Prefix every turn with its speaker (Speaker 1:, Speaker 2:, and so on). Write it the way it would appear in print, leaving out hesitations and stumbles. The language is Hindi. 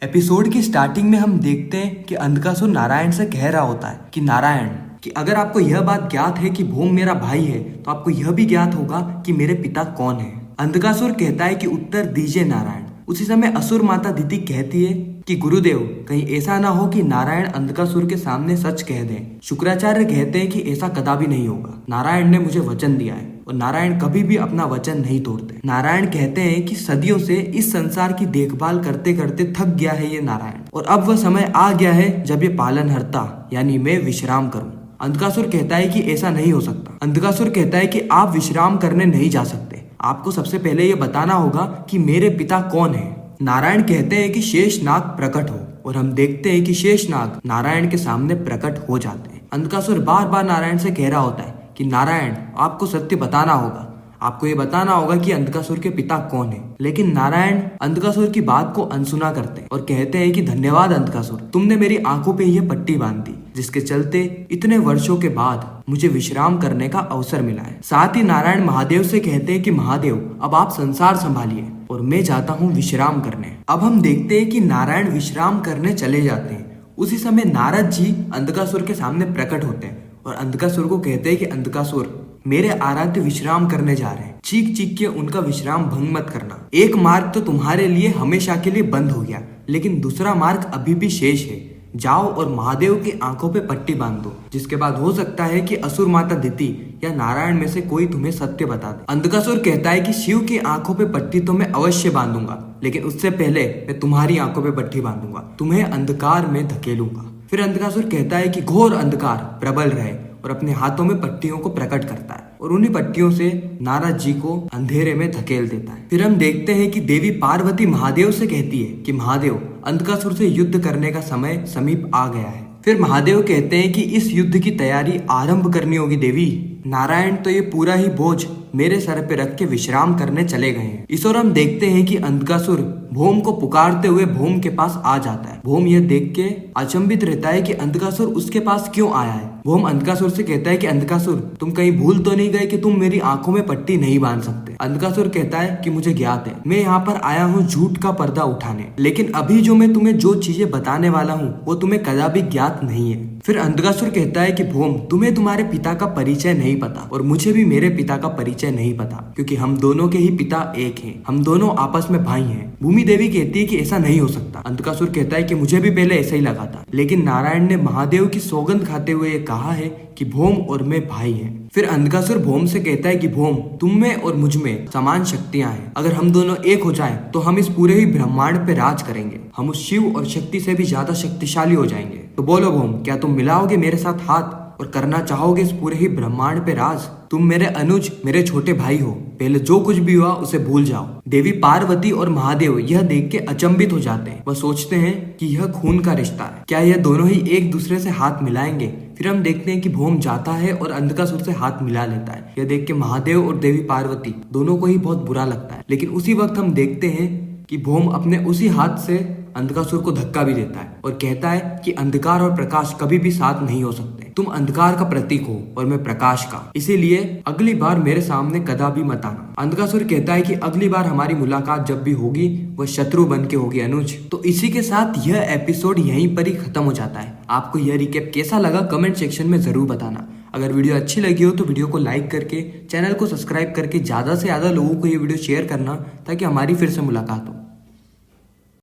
Speaker 1: एपिसोड की स्टार्टिंग में हम देखते हैं कि अंधकासुर नारायण से कह रहा होता है कि नारायण, कि अगर आपको यह बात ज्ञात है कि भूम मेरा भाई है तो आपको यह भी ज्ञात होगा कि मेरे पिता कौन है। अंधकासुर कहता है कि उत्तर दीजिए नारायण। उसी समय असुर माता दिति कहती है कि गुरुदेव, कहीं ऐसा ना हो कि नारायण अंधकासुर के सामने सच कह दें। शुक्राचार्य कहते हैं कि ऐसा कदापि नहीं होगा। नारायण ने मुझे वचन दिया है और नारायण कभी भी अपना वचन नहीं तोड़ते। नारायण कहते हैं कि सदियों से इस संसार की देखभाल करते करते थक गया है ये नारायण, और अब वह समय आ गया है जब ये पालनहर्ता यानी मैं विश्राम करूं। अंधकासुर कहता है कि ऐसा नहीं हो सकता। अंधकासुर कहता है कि आप विश्राम करने नहीं जा सकते, आपको सबसे पहले ये बताना होगा कि मेरे पिता कौन है। नारायण कहते हैं कि शेषनाग प्रकट हो, और हम देखते हैं कि शेषनाग नारायण के सामने प्रकट हो जाते हैं। अंधकासुर बार बार नारायण से कह रहा होता है कि नारायण, आपको सत्य बताना होगा, आपको ये बताना होगा कि अंधकासुर के पिता कौन है। लेकिन नारायण अंधकासुर की बात को अनसुना करते हैं और कहते हैं कि धन्यवाद अंधकासुर, तुमने मेरी आंखों पे यह पट्टी बांध दी, जिसके चलते इतने वर्षों के बाद मुझे विश्राम करने का अवसर मिला है। साथ ही नारायण महादेव से कहते हैं कि महादेव, अब आप संसार संभालिए और मैं जाता हूँ विश्राम करने। अब हम देखते हैं कि नारायण विश्राम करने चले जाते हैं। उसी समय नारद जी अंधकासुर के सामने प्रकट होते हैं और अंधकासुर को कहते हैं कि अंधकासुर, मेरे आराध्य विश्राम करने जा रहे हैं, चीख चीख के उनका विश्राम भंग मत करना। एक मार्ग तो तुम्हारे लिए हमेशा के लिए बंद हो गया, लेकिन दूसरा मार्ग अभी भी शेष है। जाओ और महादेव की आंखों पे पट्टी बांध दो, जिसके बाद हो सकता है कि असुर माता दिति या नारायण में से कोई तुम्हें सत्य बता दे। अंधकासुर कहता है कि शिव की आंखों पे पट्टी तो मैं अवश्य बांधूंगा, लेकिन उससे पहले मैं तुम्हारी आंखों पे पट्टी बांधूंगा, तुम्हें अंधकार में धकेलूंगा। फिर अंधकासुर कहता है कि घोर अंधकार प्रबल रहे, और अपने हाथों में पट्टियों को प्रकट करता है और उन्हीं पट्टियों से नारद जी को अंधेरे में धकेल देता है। फिर हम देखते हैं कि देवी पार्वती महादेव से कहती है कि महादेव, अंधकासुर से युद्ध करने का समय समीप आ गया है। फिर महादेव कहते हैं कि इस युद्ध की तैयारी आरंभ करनी होगी देवी। नारायण तो ये पूरा ही बोझ मेरे सर पे रख के विश्राम करने चले गए हैं। इस ओर हम देखते हैं कि अंधकासुर भूम को पुकारते हुए भूम के पास आ जाता है। भूम यह देख के अचंभित रहता है कि अंधकासुर उसके पास क्यों आया है। भूम अंधकासुर से कहता है कि अंधकासुर, तुम कहीं भूल तो नहीं गए कि तुम मेरी आंखों में पट्टी नहीं बांध सकते। अंधकासुर कहता है कि मुझे ज्ञात है, मैं यहाँ पर आया हूँ झूठ का पर्दा उठाने, लेकिन अभी जो मैं तुम्हें जो चीजें बताने वाला हूँ वो तुम्हें कदापि ज्ञात नहीं है। फिर अंधकासुर कहता है कि भूम, तुम्हें तुम्हारे पिता का परिचय नहीं पता और मुझे भी मेरे पिता का परिचय नहीं पता, क्योंकि हम दोनों के ही पिता एक हैं, हम दोनों आपस में भाई हैं। भूमि देवी कहती है कि ऐसा नहीं हो सकता। अंधकासुर कहता है कि मुझे भी पहले ऐसा ही लगा था, लेकिन नारायण ने महादेव की सौगंध खाते हुए कहा है कि भूम और मैं भाई हैं। फिर अंधकासुर भूम से कहता है कि भूम, तुम में और मुझ में समान शक्तियां हैं, अगर हम दोनों एक हो जाएं तो हम इस पूरे ही ब्रह्मांड पे राज करेंगे, हम उस शिव और शक्ति से भी ज्यादा शक्तिशाली हो जाएंगे। तो बोलो भूम, क्या तुम मिलाओगे मेरे साथ हाथ और करना चाहोगे इस पूरे ही ब्रह्मांड पे राज? तुम मेरे अनुज, मेरे छोटे भाई हो, पहले जो कुछ भी हुआ उसे भूल जाओ। देवी पार्वती और महादेव यह देख के अचंभित हो जाते हैं। वह सोचते हैं कि यह खून का रिश्ता है, क्या यह दोनों ही एक दूसरे से हाथ मिलाएंगे? फिर हम देखते हैं कि भूम जाता है और अंधकासुर से हाथ मिला लेता है। यह देख के महादेव और देवी पार्वती दोनों को ही बहुत बुरा लगता है, लेकिन उसी वक्त हम देखते हैं कि भूम अपने उसी हाथ से अंधकासुर को धक्का भी देता है और कहता है कि अंधकार और प्रकाश कभी भी साथ नहीं हो सकते, तुम अंधकार का प्रतीक हो और मैं प्रकाश का, इसीलिए अगली बार मेरे सामने कदापि मत आना। अंधकासुर कहता है कि अगली बार हमारी मुलाकात जब भी होगी वह शत्रु बन के होगी अनुज। तो इसी के साथ यह एपिसोड यहीं पर ही खत्म हो जाता है। आपको यह रिकैप कैसा लगा कमेंट सेक्शन में जरूर बताना। अगर वीडियो अच्छी लगी हो तो वीडियो को लाइक करके, चैनल को सब्सक्राइब करके ज्यादा से ज्यादा लोगों को ये वीडियो शेयर करना, ताकि हमारी फिर से मुलाकात हो।